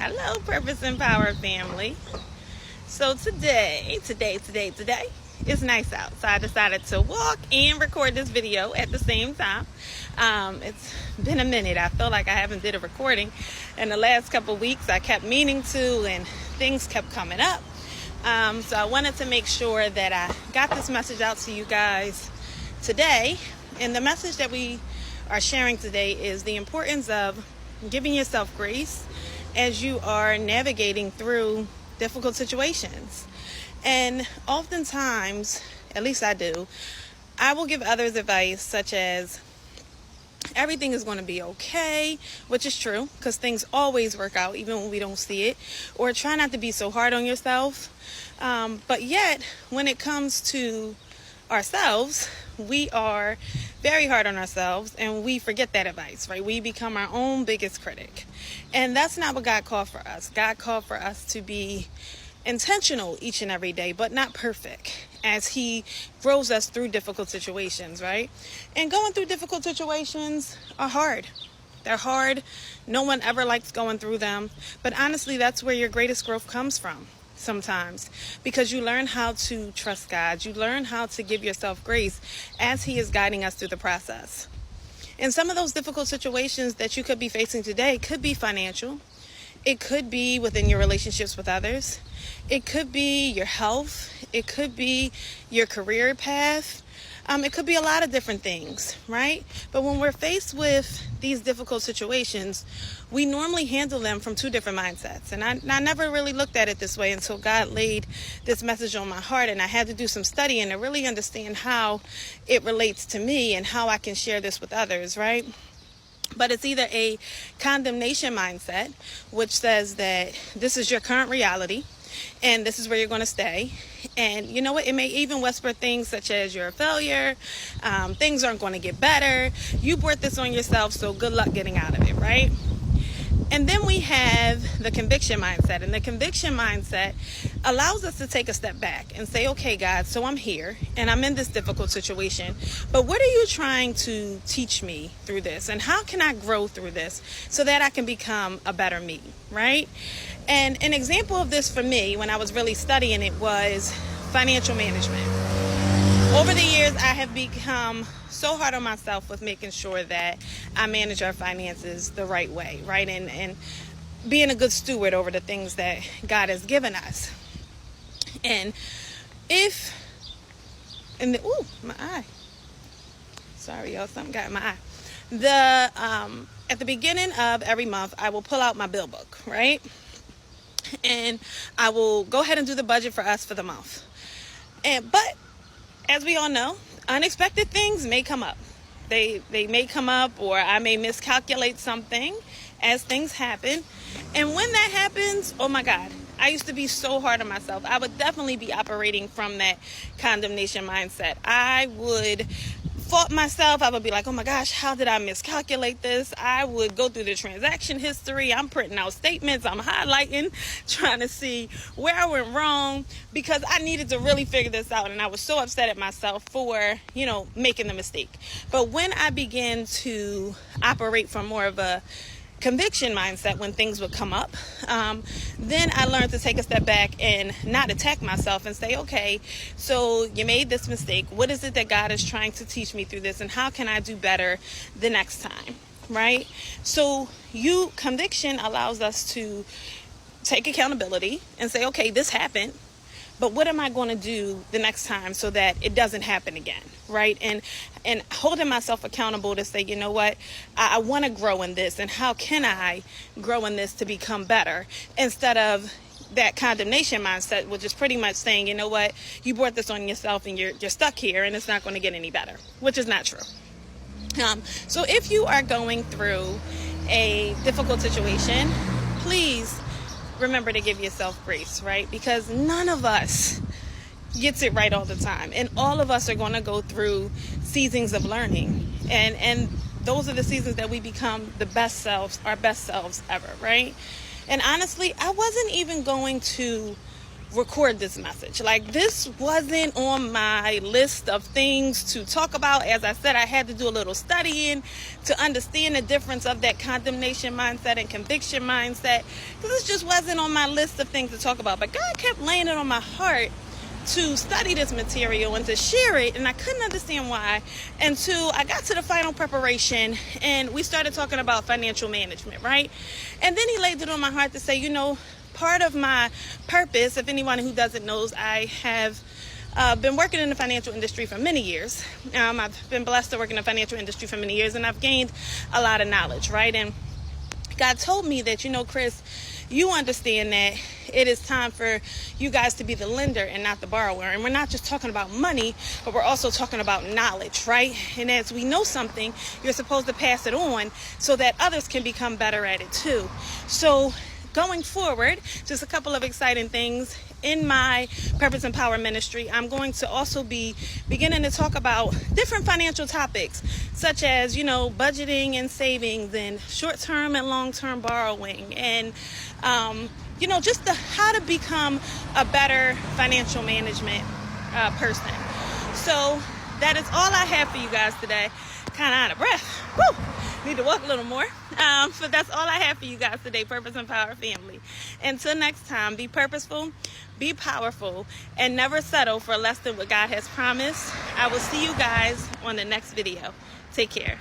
Hello, Purpose and Power family. So today, it's nice out. So I decided to walk and record this video at the same time. It's been a minute. I feel like I haven't did a recording in the last couple weeks. I kept meaning to, and things kept coming up. So I wanted to make sure that I got this message out to you guys today. And the message that we are sharing today is the importance of giving yourself grace as you are navigating through difficult situations. And oftentimes, at least I do, I will give others advice such as everything is going to be okay, which is true because things always work out even when we don't see it, or try not to be so hard on yourself. But yet, when it comes to ourselves, we are very hard on ourselves and we forget that advice, right? We become our own biggest critic. And that's not what God called for us. God called for us to be intentional each and every day, but not perfect, as He grows us through difficult situations, right? And going through difficult situations are hard. They're hard. No one ever likes going through them. But honestly, that's where your greatest growth comes from sometimes, because you learn how to trust God. You learn how to give yourself grace as He is guiding us through the process. And some of those difficult situations that you could be facing today could be financial. It could be within your relationships with others. It could be your health. It could be your career path. It could be a lot of different things, right? But when we're faced with these difficult situations, we normally handle them from two different mindsets. And I never really looked at it this way until God laid this message on my heart, and I had to do some studying to really understand how it relates to me and how I can share this with others, right? But it's either a condemnation mindset, which says that this is your current reality and this is where you're going to stay. And you know what? It may even whisper things such as you're a failure. Things aren't going to get better. You brought this on yourself, so good luck getting out of it, right? And then we have the conviction mindset. And the conviction mindset allows us to take a step back and say, okay, God, so I'm here and I'm in this difficult situation, but what are you trying to teach me through this? And how can I grow through this so that I can become a better me, right? And an example of this for me when I was really studying it was financial management. Over the years, I have become so hard on myself with making sure that I manage our finances the right way, right? And being a good steward over the things that God has given us. And my eye. Sorry, y'all, something got in my eye. At the beginning of every month, I will pull out my bill book, right? And I will go ahead and do the budget for us for the month. But as we all know, unexpected things may come up. They may come up, or I may miscalculate something as things happen. And when that happens, oh my God, I used to be so hard on myself. I would definitely be operating from that condemnation mindset. I would fault myself. I would be like, oh my gosh, how did I miscalculate this? I would go through the transaction history. I'm printing out statements. I'm highlighting, trying to see where I went wrong, because I needed to really figure this out. And I was so upset at myself for, making the mistake. But when I began to operate from more of a conviction mindset when things would come up, then I learned to take a step back and not attack myself and say, okay, so you made this mistake. What is it that God is trying to teach me through this, and how can I do better the next time, right? So conviction allows us to take accountability and say, okay, this happened, but what am I going to do the next time so that it doesn't happen again, right? And holding myself accountable to say, you know what, I want to grow in this, and how can I grow in this to become better, instead of that condemnation mindset, which is pretty much saying, you know what, you brought this on yourself and you're stuck here and it's not going to get any better, which is not true. So if you are going through a difficult situation, please remember to give yourself grace, right? Because none of us gets it right all the time. And all of us are going to go through seasons of learning. And those are the seasons that we become our best selves ever, right? And honestly, I wasn't even going to record this message. Like, this wasn't on my list of things to talk about. As I said, I had to do a little studying to understand the difference of that condemnation mindset and conviction mindset, because this just wasn't on my list of things to talk about. But God kept laying it on my heart to study this material and to share it, and I couldn't understand why. Until I got to the final preparation and we started talking about financial management, right? And then he laid it on my heart to say, you know, part of my purpose, if anyone who doesn't knows, I have been working in the financial industry for many years. I've been blessed to work in the financial industry for many years, and I've gained a lot of knowledge, right? And God told me that, you know, Chris, you understand that it is time for you guys to be the lender and not the borrower. And we're not just talking about money, but we're also talking about knowledge, right? And as we know something, you're supposed to pass it on so that others can become better at it too. So going forward, just a couple of exciting things. In my Purpose and Power ministry, I'm going to also be beginning to talk about different financial topics, such as, you know, budgeting and savings and short-term and long-term borrowing, and you know, just how to become a better financial management person. So that is all I have for you guys today. Kind of out of breath. Woo! Need to walk a little more. But that's all I have for you guys today, Purpose and Power family. Until next time, be purposeful, be powerful, and never settle for less than what God has promised. I will see you guys on the next video. Take care.